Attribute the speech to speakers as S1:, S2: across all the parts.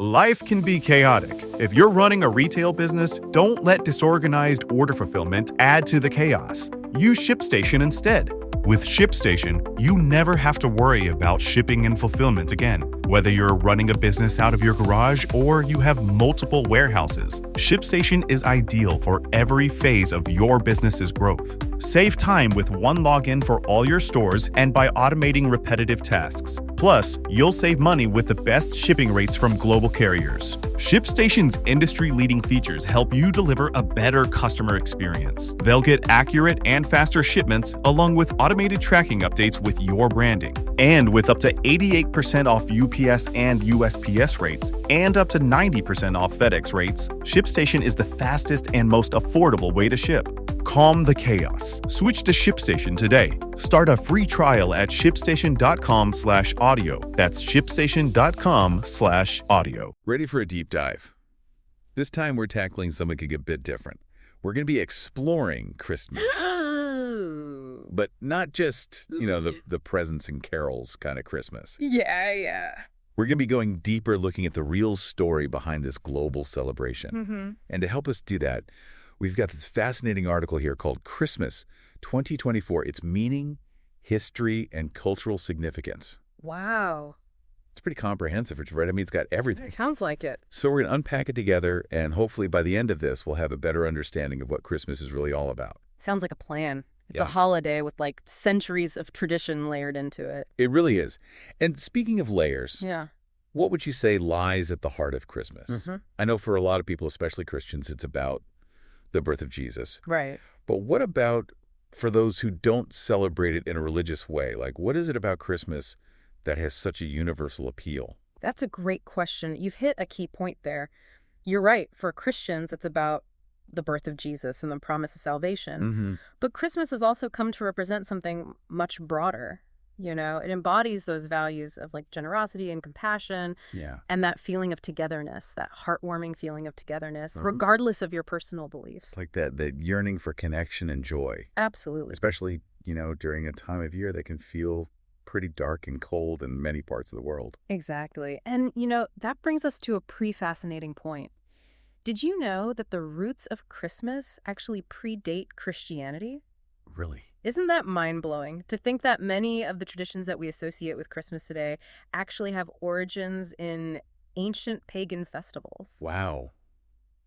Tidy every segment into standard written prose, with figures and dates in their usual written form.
S1: Life can be chaotic. If you're running a retail business, don't let disorganized order fulfillment add to the chaos. Use ShipStation instead. With ShipStation, you never have to worry about shipping and fulfillment again. Whether you're running a business out of your garage or you have multiple warehouses, ShipStation is ideal for every phase of your business's growth. Save time with one login for all your stores and by automating repetitive tasks. Plus, you'll save money with the best shipping rates from global carriers. ShipStation's industry-leading features help you deliver a better customer experience. They'll get accurate and faster shipments along with automated tracking updates with your branding. And with up to 88% off UPS and USPS rates and up to 90% off FedEx rates, ShipStation is the fastest and most affordable way to ship. Calm the chaos. Switch to ShipStation today. Start a free trial at shipstation.com/audio. That's shipstation.com/audio.
S2: Ready for a deep dive? This time we're tackling something a bit different. We're going to be exploring Christmas. But not just, the presents and carols kind of Christmas.
S3: Yeah.
S2: We're going to be going deeper, looking at the real story behind this global celebration.
S3: Mm-hmm.
S2: And to help us do that, we've got this fascinating article here called Christmas 2024, Its Meaning, History, and Cultural Significance.
S3: Wow.
S2: It's pretty comprehensive, right? I mean, it's got everything.
S3: Sounds like it.
S2: So we're going to unpack it together, and hopefully by the end of this, we'll have a better understanding of what Christmas is really all about.
S3: Sounds like a plan. It's
S2: Yeah.
S3: a holiday with like centuries of tradition layered into it.
S2: It really is. And speaking of layers,
S3: Yeah.
S2: what would you say lies at the heart of Christmas?
S3: Mm-hmm.
S2: I know for a lot of people, especially Christians, it's about the birth of Jesus.
S3: Right.
S2: But what about for those who don't celebrate it in a religious way? Like, what is it about Christmas that has such a universal appeal?
S3: That's a great question. You've hit a key point there. You're right. For Christians, it's about the birth of Jesus and the promise of salvation.
S2: Mm-hmm.
S3: But Christmas has also come to represent something much broader. It embodies those values of like generosity and compassion
S2: Yeah.
S3: and that feeling of togetherness, that heartwarming feeling of togetherness,
S2: Mhm.
S3: regardless of your personal beliefs.
S2: It's like that yearning for connection and joy,
S3: Absolutely.
S2: especially, during a time of year that can feel pretty dark and cold in many parts of the world.
S3: Exactly. And, that brings us to a fascinating point. Did you know that the roots of Christmas actually predate Christianity?
S2: Really?
S3: Isn't that mind-blowing to think that many of the traditions that we associate with Christmas today actually have origins in ancient pagan festivals?
S2: Wow.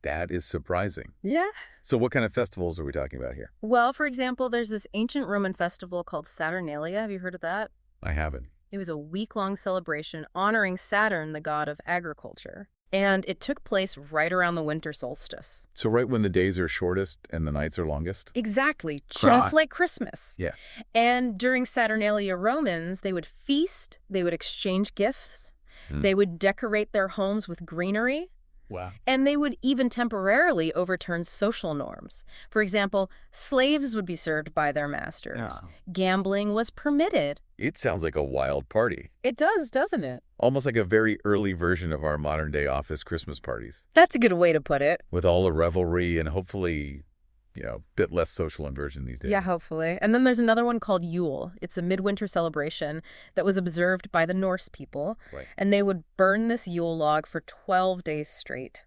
S2: That is surprising.
S3: Yeah.
S2: So what kind of festivals are we talking about here?
S3: Well, for example, there's this ancient Roman festival called Saturnalia. Have you heard of that?
S2: I haven't.
S3: It was a week-long celebration honoring Saturn, the god of agriculture. And it took place right around the winter solstice.
S2: So right when the days are shortest and the nights are longest?
S3: Exactly, just
S2: Ah.
S3: like Christmas.
S2: Yeah.
S3: And during Saturnalia, Romans, they would feast, they would exchange gifts,
S2: Hmm.
S3: they would decorate their homes with greenery,
S2: Wow.
S3: and they would even temporarily overturn social norms. For example, slaves would be served by their masters. Gambling was permitted.
S2: It sounds like a wild party.
S3: It does, doesn't it?
S2: Almost like a very early version of our modern-day office Christmas parties,
S3: That's a good way to put it.
S2: with all the revelry and hopefully, a bit less social inversion these days.
S3: Yeah, hopefully. And then there's another one called Yule. It's a midwinter celebration that was observed by the Norse people.
S2: Right.
S3: And they would burn this Yule log for 12 days straight.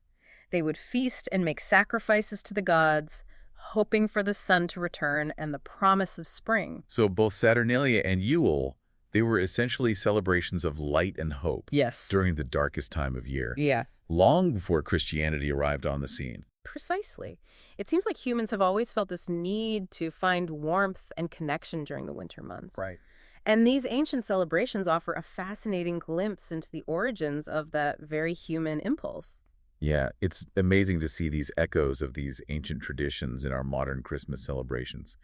S3: They would feast and make sacrifices to the gods, hoping for the sun to return and the promise of spring.
S2: So both Saturnalia and Yule, they were essentially celebrations of light and hope
S3: Yes.
S2: during the darkest time of year,
S3: Yes.
S2: long before Christianity arrived on the scene.
S3: Precisely. It seems like humans have always felt this need to find warmth and connection during the winter months.
S2: Right.
S3: And these ancient celebrations offer a fascinating glimpse into the origins of that very human impulse.
S2: Yeah, it's amazing to see these echoes of these ancient traditions in our modern Christmas celebrations,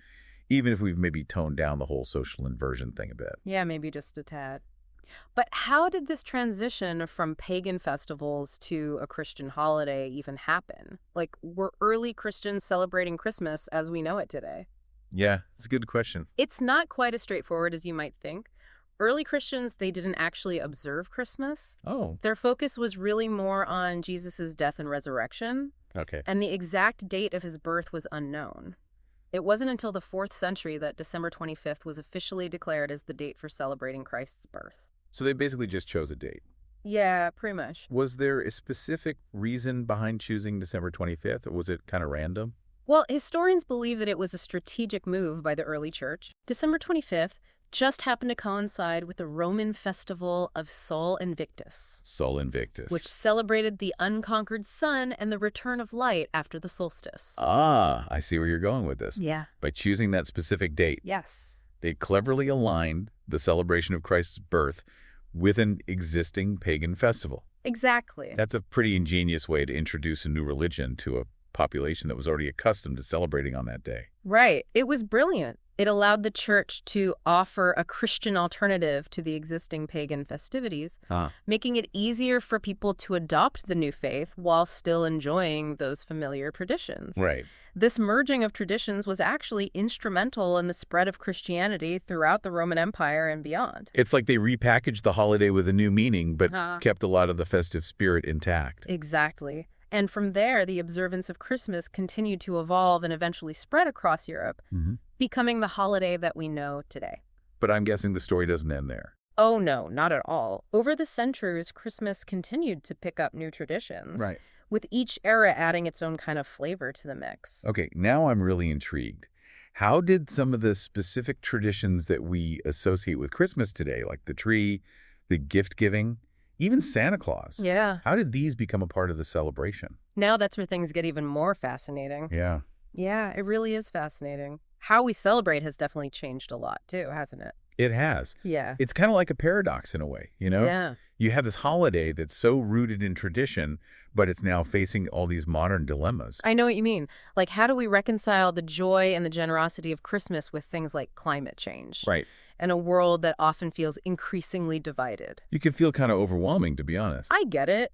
S2: even if we've maybe toned down the whole social inversion thing a bit.
S3: Yeah, maybe just a tad. But how did this transition from pagan festivals to a Christian holiday even happen? Like, were early Christians celebrating Christmas as we know it today?
S2: Yeah, it's a good question.
S3: It's not quite as straightforward as you might think. Early Christians, they didn't actually observe Christmas.
S2: Oh,
S3: Their focus was really more on Jesus' death and resurrection,
S2: okay.
S3: and the exact date of his birth was unknown. It wasn't until the 4th century that December 25th was officially declared as the date for celebrating Christ's birth.
S2: So they basically just chose a date.
S3: Yeah, pretty much.
S2: Was there a specific reason behind choosing December 25th, or was it kind of random?
S3: Well, historians believe that it was a strategic move by the early church. December 25th just happened to coincide with the Roman festival of Sol Invictus,
S2: Sol Invictus.
S3: which celebrated the unconquered sun and the return of light after the solstice.
S2: Ah, I see where you're going with this.
S3: Yeah.
S2: By choosing that specific date,
S3: Yes.
S2: they cleverly aligned the celebration of Christ's birth with an existing pagan festival.
S3: Exactly.
S2: That's a pretty ingenious way to introduce a new religion to a population that was already accustomed to celebrating on that day.
S3: Right. It was brilliant. It allowed the church to offer a Christian alternative to the existing pagan festivities, making it easier for people to adopt the new faith while still enjoying those familiar traditions.
S2: Right.
S3: This merging of traditions was actually instrumental in the spread of Christianity throughout the Roman Empire and beyond.
S2: It's like they repackaged the holiday with a new meaning, but kept a lot of the festive spirit intact.
S3: Exactly. And from there, the observance of Christmas continued to evolve and eventually spread across Europe, becoming the holiday that we know today.
S2: But I'm guessing the story doesn't end there.
S3: Oh, no, not at all. Over the centuries, Christmas continued to pick up new traditions, with each era adding its own kind of flavor to the mix.
S2: Okay, now I'm really intrigued. How did some of the specific traditions that we associate with Christmas today, like the tree, the gift giving, even Santa Claus, how did these become a part of the celebration?
S3: Now that's where things get even more fascinating.
S2: Yeah.
S3: Yeah, it really is fascinating. How we celebrate has definitely changed a lot, too, hasn't it?
S2: It has.
S3: Yeah.
S2: It's kind of like a paradox in a way, you know?
S3: Yeah.
S2: You have this holiday that's so rooted in tradition, but it's now facing all these modern dilemmas.
S3: I know what you mean. Like, how do we reconcile the joy and the generosity of Christmas with things like climate change?
S2: Right.
S3: And a world that often feels increasingly divided.
S2: You can feel kind of overwhelming, to be honest.
S3: I get it.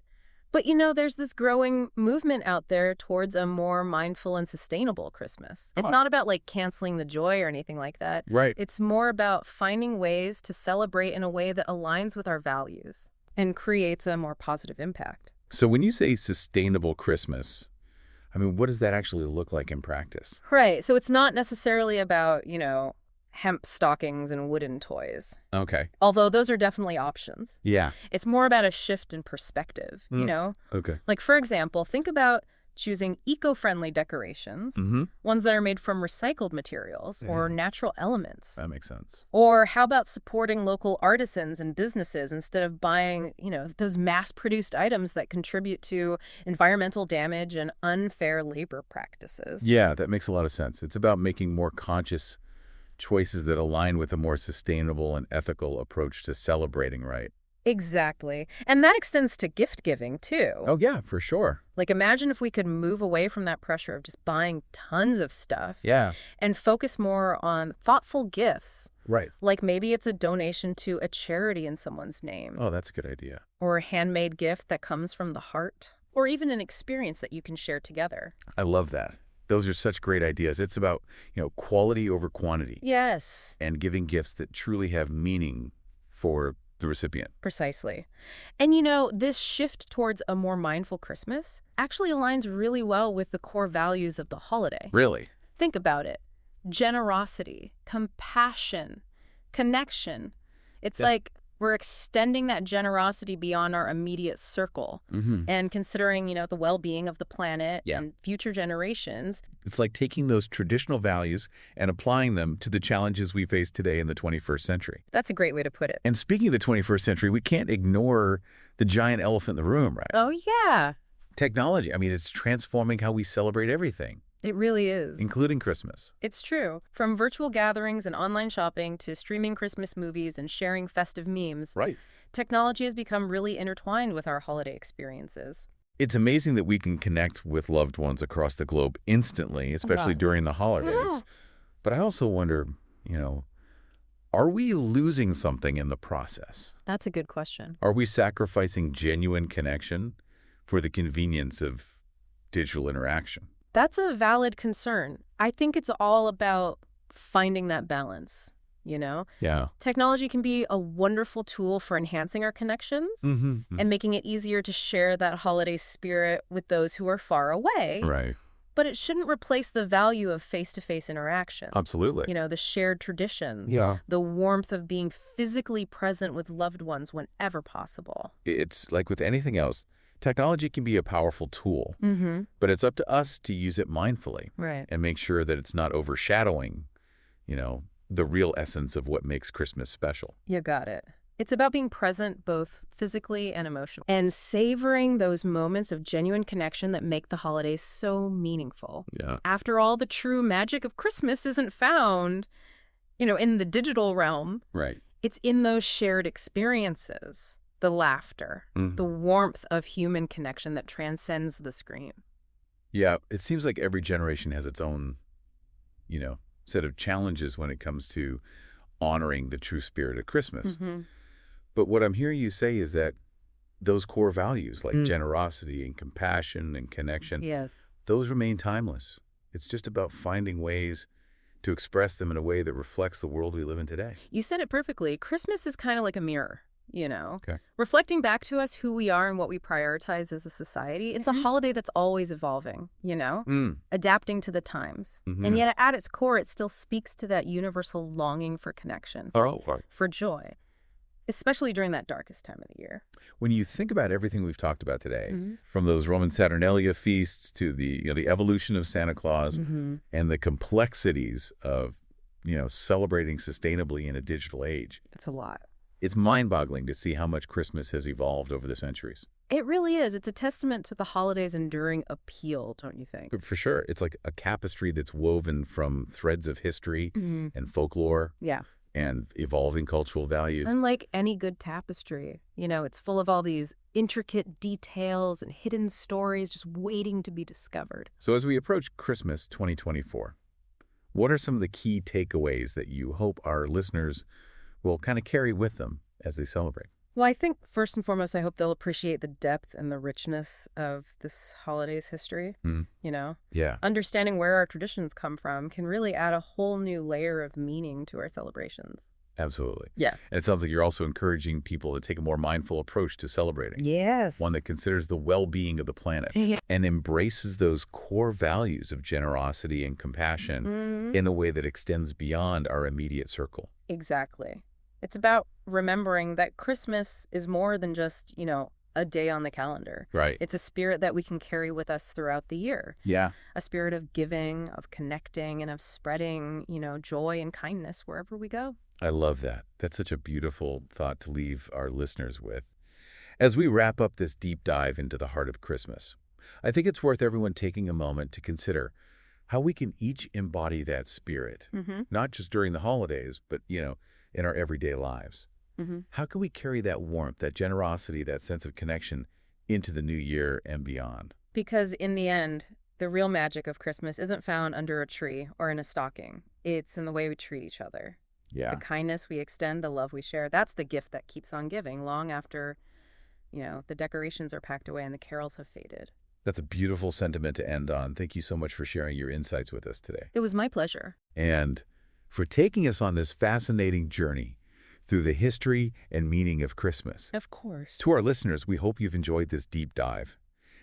S3: But, you know, there's this growing movement out there towards a more mindful and sustainable Christmas. It's not about, like, canceling the joy or anything like that.
S2: Right.
S3: It's more about finding ways to celebrate in a way that aligns with our values and creates a more positive impact.
S2: So when you say sustainable Christmas, I mean, what does that actually look like in practice?
S3: Right. So it's not necessarily about, you know, hemp stockings and wooden toys.
S2: Okay.
S3: Although those are definitely options.
S2: Yeah.
S3: It's more about a shift in perspective, you know?
S2: Okay.
S3: Like, for example, think about choosing eco-friendly decorations, ones that are made from recycled materials or natural elements.
S2: That makes sense.
S3: Or how about supporting local artisans and businesses instead of buying, you know, those mass-produced items that contribute to environmental damage and unfair labor practices?
S2: Yeah, that makes a lot of sense. It's about making more conscious choices that align with a more sustainable and ethical approach to celebrating, right?
S3: Exactly. And that extends to gift giving, too.
S2: Oh, yeah, for sure.
S3: Like, imagine if we could move away from that pressure of just buying tons of stuff.
S2: Yeah.
S3: And focus more on thoughtful gifts.
S2: Right.
S3: Like maybe it's a donation to a charity in someone's name.
S2: Oh, that's a good idea.
S3: Or a handmade gift that comes from the heart. Or even an experience that you can share together.
S2: I love that. Those are such great ideas. It's about, you know, quality over quantity.
S3: Yes.
S2: And giving gifts that truly have meaning for the recipient.
S3: Precisely. And you know, this shift towards a more mindful Christmas actually aligns really well with the core values of the holiday.
S2: Really?
S3: Think about it. Generosity, compassion, connection. It's like we're extending that generosity beyond our immediate circle and considering, you know, the well-being of the planet and future generations.
S2: It's like taking those traditional values and applying them to the challenges we face today in the 21st century.
S3: That's a great way to put it.
S2: And speaking of the 21st century, we can't ignore the giant elephant in the room, right?
S3: Oh, yeah.
S2: Technology. I mean, it's transforming how we celebrate everything.
S3: It really is.
S2: Including Christmas.
S3: It's true. From virtual gatherings and online shopping to streaming Christmas movies and sharing festive memes.
S2: Right.
S3: Technology has become really intertwined with our holiday experiences.
S2: It's amazing that we can connect with loved ones across the globe instantly, especially during the holidays. But I also wonder, you know, are we losing something in the process?
S3: That's a good question.
S2: Are we sacrificing genuine connection for the convenience of digital interaction?
S3: That's a valid concern. I think it's all about finding that balance, you know?
S2: Yeah.
S3: Technology can be a wonderful tool for enhancing our connections and making it easier to share that holiday spirit with those who are far away.
S2: Right.
S3: But it shouldn't replace the value of face-to-face interaction.
S2: Absolutely.
S3: You know, the shared traditions,
S2: Yeah.
S3: the warmth of being physically present with loved ones whenever possible.
S2: It's like with anything else, technology can be a powerful tool, but it's up to us to use it mindfully
S3: Right.
S2: and make sure that it's not overshadowing, the real essence of what makes Christmas special.
S3: You got it. It's about being present both physically and emotionally, and savoring those moments of genuine connection that make the holidays so meaningful.
S2: Yeah.
S3: After all, the true magic of Christmas isn't found, in the digital realm.
S2: Right.
S3: It's in those shared experiences, the laughter, the warmth of human connection that transcends the screen.
S2: Yeah, it seems like every generation has its own, set of challenges when it comes to honoring the true spirit of Christmas. But what I'm hearing you say is that those core values like generosity and compassion and connection,
S3: Yes.
S2: those remain timeless. It's just about finding ways to express them in a way that reflects the world we live in today.
S3: You said it perfectly. Christmas is kind of like a mirror,
S2: Okay.
S3: reflecting back to us who we are and what we prioritize as a society. It's a holiday that's always evolving, adapting to the times. And yet at its core, it still speaks to that universal longing for connection, for joy, especially during that darkest time of the year.
S2: When you think about everything we've talked about today, from those Roman Saturnalia feasts to the evolution of Santa Claus and the complexities of, celebrating sustainably in a digital age,
S3: It's a lot.
S2: it's mind-boggling to see how much Christmas has evolved over the centuries.
S3: It really is. It's a testament to the holiday's enduring appeal, don't you think?
S2: For sure. It's like a tapestry that's woven from threads of history and folklore
S3: Yeah.
S2: and evolving cultural values.
S3: Unlike any good tapestry, it's full of all these intricate details and hidden stories just waiting to be discovered.
S2: So as we approach Christmas 2024, what are some of the key takeaways that you hope our listeners will kind of carry with them as they celebrate?
S3: Well, I think first and foremost, I hope they'll appreciate the depth and the richness of this holiday's history.
S2: Yeah.
S3: Understanding where our traditions come from can really add a whole new layer of meaning to our celebrations.
S2: Absolutely.
S3: Yeah.
S2: And it sounds like you're also encouraging people to take a more mindful approach to celebrating.
S3: Yes.
S2: One that considers the well-being of the planet and embraces those core values of generosity and compassion in a way that extends beyond our immediate circle.
S3: Exactly. It's about remembering that Christmas is more than just, a day on the calendar.
S2: Right.
S3: It's a spirit that we can carry with us throughout the year.
S2: Yeah.
S3: A spirit of giving, of connecting, and of spreading, joy and kindness wherever we go.
S2: I love that. That's such a beautiful thought to leave our listeners with. As we wrap up this deep dive into the heart of Christmas, I think it's worth everyone taking a moment to consider how we can each embody that spirit, not just during the holidays, but, in our everyday lives. How can we carry that warmth, that generosity, that sense of connection into the new year and beyond?
S3: Because in the end, the real magic of Christmas isn't found under a tree or in a stocking. It's in the way we treat each other.
S2: Yeah.
S3: The kindness we extend, the love we share, that's the gift that keeps on giving long after, the decorations are packed away and the carols have faded.
S2: That's a beautiful sentiment to end on. Thank you so much for sharing your insights with us today.
S3: It was my pleasure.
S2: And for taking us on this fascinating journey through the history and meaning of Christmas.
S3: Of course.
S2: To our listeners, we hope you've enjoyed this deep dive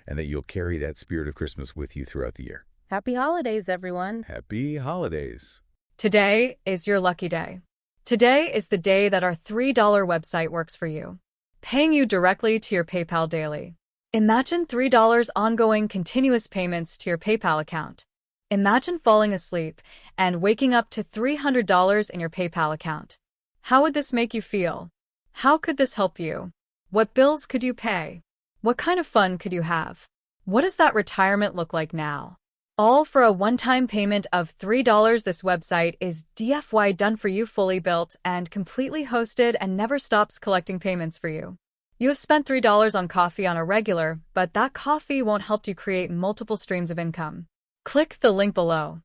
S2: and that you'll carry that spirit of Christmas with you throughout the year.
S3: Happy holidays, everyone.
S2: Happy holidays.
S4: Today is your lucky day. Today is the day that our $3 website works for you, paying you directly to your PayPal daily. Imagine $3 ongoing continuous payments to your PayPal account. Imagine falling asleep and waking up to $300 in your PayPal account. How would this make you feel? How could this help you? What bills could you pay? What kind of fun could you have? What does that retirement look like now? All for a one-time payment of $3. This website is DFY done for you, fully built and completely hosted, and never stops collecting payments for you. You have spent $3 on coffee on a regular, but that coffee won't help you create multiple streams of income. Click the link below.